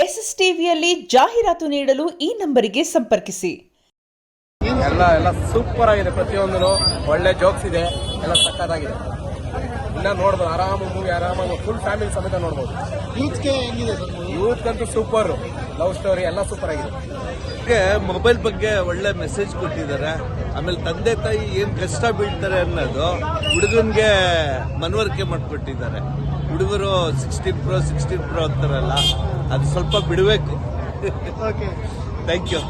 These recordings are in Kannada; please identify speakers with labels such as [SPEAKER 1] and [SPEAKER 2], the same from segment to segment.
[SPEAKER 1] ಎಸ್ಎಸ್ ಟಿವಿಯಲ್ಲಿ ಜಾಹೀರಾತು ನೀಡಲು ಈ ನಂಬರಿಗೆ ಸಂಪರ್ಕಿಸಿ.
[SPEAKER 2] ಎಲ್ಲ ಸೂಪರ್ ಆಗಿದೆ. ಪ್ರತಿಯೊಂದು ಒಳ್ಳೆ ಜೋಕ್ಸ್ ಇದೆ. ಎಲ್ಲ ಸಕ್ಕತ್ತಾಗಿದೆ. ಇನ್ನ ನೋಡ್ಬೋದು, ಆರಾಮಾಗಿ ಫುಲ್ ಫ್ಯಾಮಿಲಿ ಸಮೇತ ನೋಡ್ಬೋದು. ಯೂತ್ಗಂತೂ ಸೂಪರ್. ಲವ್ ಸ್ಟೋರಿ ಎಲ್ಲ ಸೂಪರ್ ಆಗಿದೆ.
[SPEAKER 3] ಮೊಬೈಲ್ ಬಗ್ಗೆ ಒಳ್ಳೆ ಮೆಸೇಜ್ ಕೊಟ್ಟಿದ್ದಾರೆ. ಆಮೇಲೆ ತಂದೆ ತಾಯಿ ಏನ್ ಕಷ್ಟ ಬೀಳ್ತಾರೆ ಅನ್ನೋದು ಹುಡುಗನ್ಗೆ ಮನವರಿಕೆ ಮಾಡಿಕೊಟ್ಟಿದ್ದಾರೆ. ಹುಡುಗರು 16 Pro ಅಂತಾರಲ್ಲ, ಅದು ಸ್ವಲ್ಪ ಬಿಡಬೇಕು. Thank you.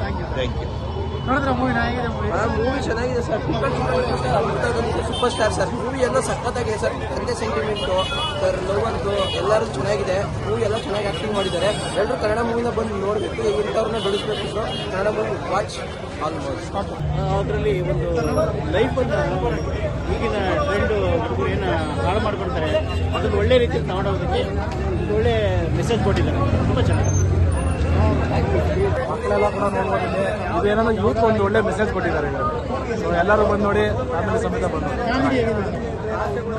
[SPEAKER 2] ಮೂವಿ ಚೆನ್ನಾಗಿದೆ sir. Super star sir. Movie ಎಲ್ಲ ಸಖತ್ತಾಗಿದೆ ಸರ್. ತಂದೆ ಸೆಂಟಿಮೆಂಟು ಸರ್, ಲವ್ ಅಂತೂ ಎಲ್ಲರೂ ಚೆನ್ನಾಗಿದೆ. ಮೂವಿ ಎಲ್ಲ ಚೆನ್ನಾಗಿ ಆಕ್ಟಿಂಗ್ ಮಾಡಿದ್ದಾರೆ. ಎಲ್ಲರೂ ಕನ್ನಡ ಮೂವಿನ ಬಂದು ನೋಡಬೇಕು. ಇಂಥವ್ರನ್ನ ಬೆಳೆಸಬೇಕು sir. Kannada movie watch almost.
[SPEAKER 4] ಅದರಲ್ಲಿ ಒಂದು ಲೈಫನ್ನು ಈಗಿನ ಟ್ರೆಂಡ್ ಹುಡುಗರು ಏನು ಹಾಳು ಮಾಡ್ಕೊಳ್ತಾರೆ ಅದನ್ನು ಒಳ್ಳೆ ರೀತಿಯಲ್ಲಿ ತಗೊಂಡೋಗೋದಕ್ಕೆ ಒಳ್ಳೆ ಮೆಸೇಜ್ ಕೊಟ್ಟಿದ್ದಾರೆ. ತುಂಬ ಚೆನ್ನಾಗಿದೆ.
[SPEAKER 2] ಮಕ್ಕಳೆಲ್ಲ ಕೂಡ ನೋಡ್ಬೋದಿದೆ. ಇದೇನೋ ಯೂತ್ ಒಂದು ಒಳ್ಳೆ ಮೆಸೇಜ್ ಕೊಟ್ಟಿದ್ದಾರೆ. ಸೊ ಎಲ್ಲರೂ ಬಂದು ನೋಡಿ, ಫ್ಯಾಮಿಲಿ ಸಮೇತ ಬಂದು.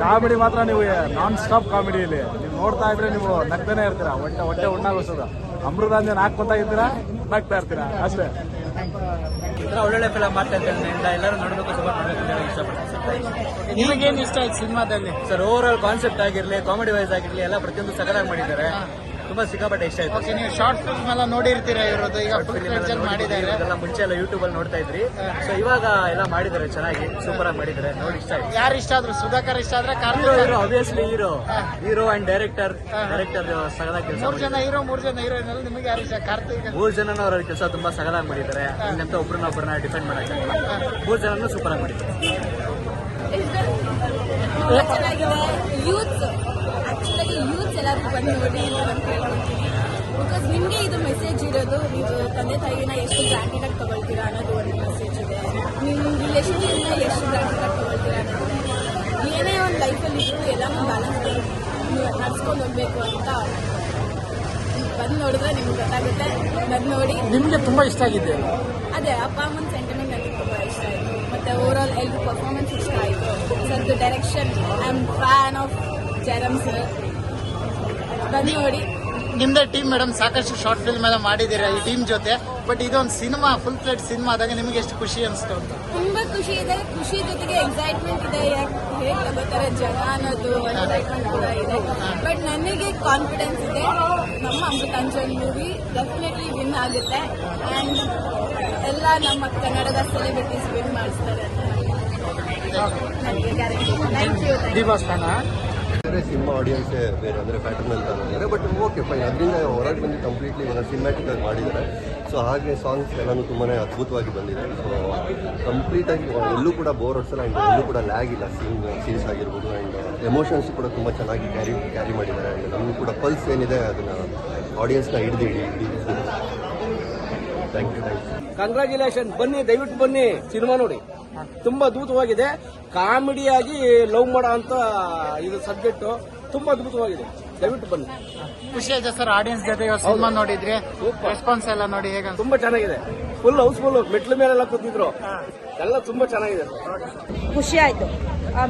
[SPEAKER 2] ಕಾಮಿಡಿ ಮಾತ್ರ ನೀವು ನಾನ್ ಸ್ಟಾಪ್ ಕಾಮಿಡಿ ಇಲ್ಲಿ ನೀವು ನೋಡ್ತಾ ಇದ್ರೆ ನೀವು ನಗ್ತಾನೆ ಇರ್ತೀರಾ. ಹೊಟ್ಟೆ ಉಣ್ಣಾಗೋಸೋದು. ಅಮೃತಾಂಜನ್ ಹಾಕೊಂತ ಇದ್ದೀರಾ, ನಗ್ತಾ ಇರ್ತೀರಾ ಅಷ್ಟೇ.
[SPEAKER 4] ಒಳ್ಳೊಳ್ಳೆ ಫಿಲಮ್ ಮಾಡ್ತಾ ಇದ್ದಾರೆ. ಎಲ್ಲರೂ ನೋಡಬೇಕು, ಸಪೋರ್ಟ್ ಮಾಡಬೇಕು ಅಂತ ಇಷ್ಟಪಡ್ತೀನಿ. ನಿಮಗೇನು ಇಷ್ಟ ಆಯ್ತು ಸಿನಿಮಾದಲ್ಲಿ ಸರ್? ಓವರ್ ಆಲ್ ಕಾನ್ಸೆಪ್ಟ್ ಆಗಿರಲಿ, ಕಾಮಿಡಿ ವೈಸ್ ಆಗಿರಲಿ, ಎಲ್ಲ ಪ್ರತಿಯೊಂದು ಸಕಲಾಗಿ ಮಾಡಿದ್ದಾರೆ. ತುಂಬಾ ಸಿಕ್ಕಾಪಟ್ಟೆ ಇಷ್ಟ ಆಯ್ತು.
[SPEAKER 5] ನೀವು ಶಾರ್ಟ್ ಫಿಲ್ಮ್ ಎಲ್ಲ ನೋಡಿರ್ತೀರಾ ಇರೋದು? ಈಗ ಮಾಡಿದ್ದಾರೆ.
[SPEAKER 2] ಮುಂಚೆ ಎಲ್ಲ ಯೂಟ್ಯೂಬ್ ಅಲ್ಲಿ ನೋಡ್ತಾ ಇದ್ರಿ. ಸೊ ಇವಾಗ ಎಲ್ಲ ಮಾಡಿದ್ದಾರೆ, ಚೆನ್ನಾಗಿ ಸೂಪರ್ ಆಗಿ ಮಾಡಿದ್ದಾರೆ. ನೋಡಿ ಇಷ್ಟ ಆಯ್ತು.
[SPEAKER 5] ಯಾರು ಇಷ್ಟ ಆದ್ರು? ಸುಧಾಕರ್ ಇಷ್ಟ ಆದ್ರೆ?
[SPEAKER 2] Hero obviously hero and director ಸಗಲಾಗಿ ಕೆಲಸ.
[SPEAKER 5] 3 ಜನ ಹೀರೋ 3 ಜನ ಹೀರೋಯಿನ್ ಅಲ್ಲಿ ನಿಮಗೆ ಯಾರು ಇಷ್ಟ? ಕಾರ್ತಿಕ್.
[SPEAKER 2] 3 ಜನ ಅವ್ರ ಕೆಲಸ ತುಂಬಾ ಸಗಲಾಗಿ ಮಾಡಿದ್ದಾರೆ. ಇನ್ನಂತ ಒಬ್ಬರನ್ನ ಡಿಪೆಂಡ್ ಮಾಡಕ್ಕೆ 3 ಜನನು ಸೂಪರ್ ಆಗಿ ಮಾಡಿದ್ದಾರೆ.
[SPEAKER 6] ಯೂತ್ಸ್ ಎಲ್ಲರೂ ಬಂದು ನೋಡಿ ಅಂತ ಹೇಳ್ಕೊಳ್ತೀನಿ. ಬಿಕಾಸ್ ನಿಮಗೆ ಇದು ಮೆಸೇಜ್ ಇರೋದು, ನೀವು ತಂದೆ ತಾಯಿನ ಎಷ್ಟು ಗ್ರಾಂಟೆಡ್ ಆಗಿ ತಗೊಳ್ತೀರಾ ಅನ್ನೋದು ಒಂದು ಮೆಸೇಜ್ ಇದೆ. ನಿಮ್ಮ ರಿಲೇಷನ್ಶಿಪ್ನ ಎಷ್ಟು ಗ್ರಾಂಟೆಡ್ ಆಗಿ ತಗೊಳ್ತೀರಾ ಅನ್ನೋದು. ಏನೇ ಒಂದು ಲೈಫಲ್ಲಿ ಇಟ್ಟು ಎಲ್ಲನೂ ಬ್ಯಾಲೆನ್ಸ್ ನಡ್ಸ್ಕೊಂಡು ಹೋಗ್ಬೇಕು ಅಂತ ಬಂದು ನೋಡಿದ್ರೆ ನಿಮ್ಗೆ ಗೊತ್ತಾಗುತ್ತೆ. ಬಂದು ನೋಡಿ.
[SPEAKER 5] ನಿಮಗೆ ತುಂಬಾ ಇಷ್ಟ ಆಗಿದೆ?
[SPEAKER 6] ಅದೇ ಅಪ್ಪ ಅಮ್ಮನ ಸೆಂಟಿಮೆಂಟ್ ನನಗೆ ತುಂಬ ಇಷ್ಟ ಆಯಿತು. ಮತ್ತೆ ಓವರ್ ಆಲ್ ಎಲ್ಲರೂ ಪರ್ಫಾರ್ಮೆನ್ಸ್ ಇಷ್ಟ ಆಯಿತು. ಸರ್ದು direction, I am fan of Jayaram sir. ಬಂದು ನೋಡಿ.
[SPEAKER 5] ನಿಮ್ದೇ ಟೀಮ್ ಮೇಡಮ್, ಸಾಕಷ್ಟು ಶಾರ್ಟ್ ಫಿಲ್ಮ್ ಎಲ್ಲ ಮಾಡಿದ್ದೀರಾ ಈ ಟೀಮ್ ಜೊತೆ. ಬಟ್ ಇದೊಂದು ಸಿನಿಮಾ, ಫುಲ್ ಫ್ಲೆಡ್ ಸಿನಿಮಾ ಆದಾಗ ನಿಮಗೆ ಎಷ್ಟು ಖುಷಿ ಅನಿಸ್ತು ಅಂತ?
[SPEAKER 6] ತುಂಬಾ ಖುಷಿ ಇದೆ. ಖುಷಿ ಜೊತೆಗೆ ಎಕ್ಸೈಟ್ಮೆಂಟ್ ಇದೆ. ಹೇಗೆ ತಗೋತಾರೆ ಜನ ಅನ್ನೋದು ಎಕ್ಸೈಟ್ಮೆಂಟ್ ಕೂಡ ಇದೆ. ಬಟ್ ನನಗೆ ಕಾನ್ಫಿಡೆನ್ಸ್ ಇದೆ, ನಮ್ಮ ಅಮೃತಾಂಜನ್ ಮೂವಿ ಡೆಫಿನೆಟ್ಲಿ ವಿನ್ ಆಗುತ್ತೆ. ಆ್ಯಂಡ್ ಎಲ್ಲ ನಮ್ಮ ಕನ್ನಡದ ಸೆಲೆಬ್ರಿಟೀಸ್ ವಿನ್ ಮಾಡಿಸ್ತಾರೆ ಅಂತ ನನಗೆ ಗ್ಯಾರಂಟಿ. Thank you.
[SPEAKER 7] ಬೇರೆ ಸಿನಿಮಾ ಆಡಿಯನ್ಸೇ ಬೇರೆ, ಅಂದರೆ ಪ್ಯಾಟರ್ನ್ ಅಂತ ಅಂದರೆ. ಬಟ್ ಓಕೆ ಫೈನ್, ಅದರಿಂದ ಹೊರಗೆ ಬಂದು ಕಂಪ್ಲೀಟ್ಲಿ ಸಿನಿಮ್ಯಾಟಿಕ್ ಆಗಿ ಮಾಡಿದ್ದಾರೆ. ಸೊ ಹಾಗೆ ಸಾಂಗ್ಸ್ ಎಲ್ಲನೂ ತುಂಬಾ ಅದ್ಭುತವಾಗಿ ಬಂದಿದೆ. ಸೊ ಕಂಪ್ಲೀಟಾಗಿ ಎಲ್ಲೂ ಕೂಡ ಬೋರ್ ಹೊಡ್ಸಲ್ಲ. ಆ್ಯಂಡ್ ಎಲ್ಲೂ ಕೂಡ ಲ್ಯಾಗ್ ಇಲ್ಲ. ಸೀನ್ಸ್ ಆಗಿರ್ಬೋದು ಆ್ಯಂಡ್ ಎಮೋಷನ್ಸ್ ಕೂಡ ತುಂಬ ಚೆನ್ನಾಗಿ ಕ್ಯಾರಿ ಮಾಡಿದ್ದಾರೆ. ಆ್ಯಂಡ್ ನಮಗೂ ಕೂಡ ಪಲ್ಸ್ ಏನಿದೆ ಅದನ್ನು ಆಡಿಯನ್ಸ್ನ ಹಿಡಿದು ಥ್ಯಾಂಕ್ ಯು.
[SPEAKER 2] ಕಂಗ್ರ್ಯಾಚುಲೇಷನ್. ಬನ್ನಿ, ದಯವಿಟ್ಟು ಬನ್ನಿ, ಸಿನಿಮಾ ನೋಡಿ. ತುಂಬಾ ಅದ್ಭುತವಾಗಿದೆ. ಕಾಮಿಡಿಯಾಗಿ ಲವ್ ಮಾಡೋ ಅಂತ ಇದು ಸಬ್ಜೆಕ್ಟ್ ತುಂಬಾ ಅದ್ಭುತವಾಗಿದೆ. ದಯವಿಟ್ಟು ಬನ್ನಿ.
[SPEAKER 5] ಖುಷಿ ಆಯ್ತಾ ಸರ್ ಆಡಿಯನ್ಸ್ ಜೊತೆ ಸಿನಿಮಾ ನೋಡಿದ್ರೆ? ರೆಸ್ಪಾನ್ಸ್ ಎಲ್ಲ ನೋಡಿ ಹೇಗೆ?
[SPEAKER 2] ತುಂಬಾ ಚೆನ್ನಾಗಿದೆ. Full house full. ಮೆಟ್ಲ ಮೇಲೆಲ್ಲ ಕೂತಿದ್ರು. ಎಲ್ಲ ತುಂಬಾ ಚೆನ್ನಾಗಿದೆ.
[SPEAKER 8] ಖುಷಿ ಆಯ್ತು.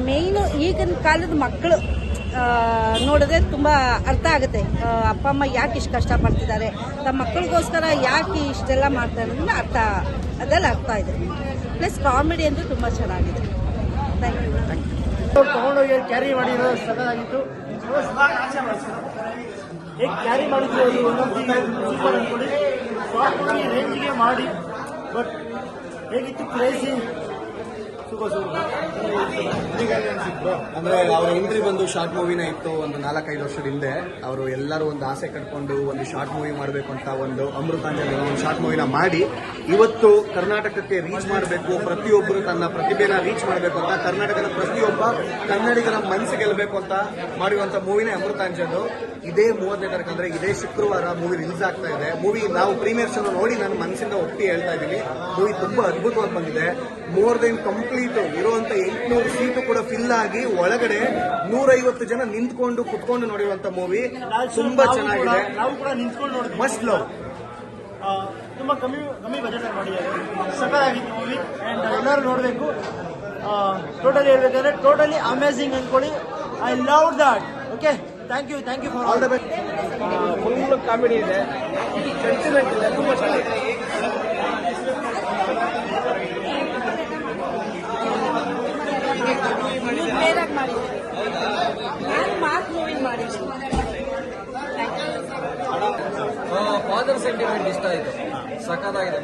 [SPEAKER 8] ಮೇಯ್ನು ಈಗಿನ ಕಾಲದ ಮಕ್ಕಳು ನೋಡಿದ್ರೆ ತುಂಬಾ ಅರ್ಥ ಆಗುತ್ತೆ. ಅಪ್ಪ ಅಮ್ಮ ಯಾಕೆ ಇಷ್ಟು ಕಷ್ಟಪಡ್ತಿದ್ದಾರೆ, ತಮ್ಮ ಮಕ್ಕಳಿಗೋಸ್ಕರ ಯಾಕೆ ಇಷ್ಟೆಲ್ಲ ಮಾಡ್ತಾರೆ ಅನ್ನೋದನ್ನ ಅದೆಲ್ಲ ಅರ್ಥ ಇದೆ. ಪ್ಲಸ್ ಕಾಮಿಡಿ ಅಂತೂ ತುಂಬಾ ಚೆನ್ನಾಗಿದೆ. Thank you.
[SPEAKER 4] ತಗೊಂಡೋಗಿ ಕ್ಯಾರಿ ಮಾಡಿರೋದು ಸಖತ್ತಾಗಿತ್ತು. ಹೇಗೆ ಕ್ಯಾರಿ ಮಾಡಿದ್ರು ಸೂಪರ್ ಅನ್ಕೊಳ್ಳಿ. ರೇಂಜ್ಗೆ ಮಾಡಿ, ಬಟ್ ಹೇಗಿತ್ತು ಕ್ರೇಜಿ.
[SPEAKER 2] ಅಂದ್ರೆ ಅವ್ರ ಎಂಟ್ರಿ ಬಂದು ಶಾರ್ಟ್ ಮೂವಿನ ಇತ್ತು ಒಂದು 4-5 ವರ್ಷದ ಹಿಂದೆ. ಅವರು ಎಲ್ಲರೂ ಒಂದು ಆಸೆ ಕಟ್ಕೊಂಡು ಒಂದು ಶಾರ್ಟ್ ಮೂವಿ ಮಾಡಬೇಕು ಅಂತ ಒಂದು ಅಮೃತಾಂಜಲಿ ಒಂದು ಶಾರ್ಟ್ ಮೂವಿನ ಮಾಡಿ ಇವತ್ತು ಕರ್ನಾಟಕಕ್ಕೆ ರೀಚ್ ಮಾಡಬೇಕು, ಪ್ರತಿಯೊಬ್ಬರು ತನ್ನ ಪ್ರತಿಭೆನ ರೀಚ್ ಮಾಡಬೇಕು ಅಂತ, ಕರ್ನಾಟಕದ ಪ್ರತಿಯೊಬ್ಬ ಕನ್ನಡಿಗರ ಮನಸ್ಸು ಗೆಲ್ಲಬೇಕು ಅಂತ ಮಾಡಿರುವಂತ ಮೂವಿನೇ ಅಮೃತಾಂಜಲಿ. ಇದೇ 30ನೇ ತಾರೀಕು ಅಂದ್ರೆ ಇದೇ ಶುಕ್ರವಾರ ಮೂವಿ ರಿಲೀಸ್ ಆಗ್ತಾ ಇದೆ. ಮೂವಿ ನಾವು ಪ್ರೀಮಿಯರ್ ಶೋ ನೋಡಿ ನನ್ನ ಮನಸ್ಸಿಂದ ಒಪ್ಪಿ ಹೇಳ್ತಾ ಇದ್ದೀನಿ. ಮೂವಿ ತುಂಬಾ ಅದ್ಭುತವಾಗಿ ಬಂದಿದೆ. ಮೋರ್ ದೆನ್ ಕಂಪ್ಲೀಟ್ ಇರುವಂತ 800 ಸೀಟು ಕೂಡ ಫಿಲ್ ಆಗಿ ಒಳಗಡೆ 150 ಜನ ನಿಂತ್ಕೊಂಡು ಕುತ್ಕೊಂಡು ನೋಡಿರುವಂತ ಮೂವಿ ತುಂಬಾ ಚೆನ್ನಾಗಿದೆ.
[SPEAKER 4] ನಾವು ಕೂಡ ನಿಂತ್ಕೊಂಡು ನೋಡಿ
[SPEAKER 2] ಮಸ್ಟ್ ಲವ್.
[SPEAKER 4] ತುಂಬಾ ಕಮ್ಮಿ ಬಜೆಟ್ ಮಾಡಿದ್ದಾರೆ. ಸಖತ್ತಾಗಿತ್ತು ಮೂವಿ ಅಂಡ್ ಎಲ್ಲರೂ ನೋಡಬೇಕು. ಟೋಟಲಿ ಹೇಳ್ಬೇಕಂದ್ರೆ ಟೋಟಲಿ ಅಮೇಸಿಂಗ್ ಅನ್ಕೊಳ್ಳಿ. I love that. Okay, thank you for all the best. Full comedy ಇದೆ, ಸೆಂಟಿಮೆಂಟ್ ಇದೆ, ತುಂಬ ಚೆನ್ನಾಗಿದೆ.
[SPEAKER 6] ಬೇರೆಯಾಗಿ ಮಾಡಿದ್ದೀವಿ. ನಾನು ಮಾರ್ಕ್ ಮೂವಿ ಮಾಡಿದ್ದೀನಿ.
[SPEAKER 4] ಫಾದರ್ ಸೆಂಟಿಮೆಂಟ್ ಇಷ್ಟ ಆಯಿತು, ಸಖತ್ತಾಗಿದೆ.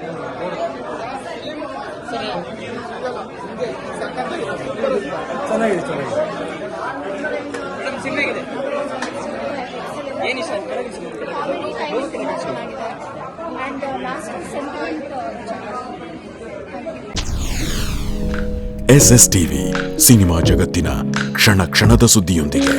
[SPEAKER 4] ಚೆನ್ನಾಗಿದೆ ಚೆನ್ನಾಗಿದೆ. ಏನು ಇಷ್ಟ ಆಯ್ತು?
[SPEAKER 6] ಕಾಮಿಡಿ ಟೈಮಿಂಗ್ ತುಂಬ ಚೆನ್ನಾಗಿದೆ and last sentiment
[SPEAKER 9] SS TV cinema ಜಗತ್ತಿನ ಕ್ಷಣ ಕ್ಷಣದ ಸುದ್ದಿಯೊಂದಿಗೆ.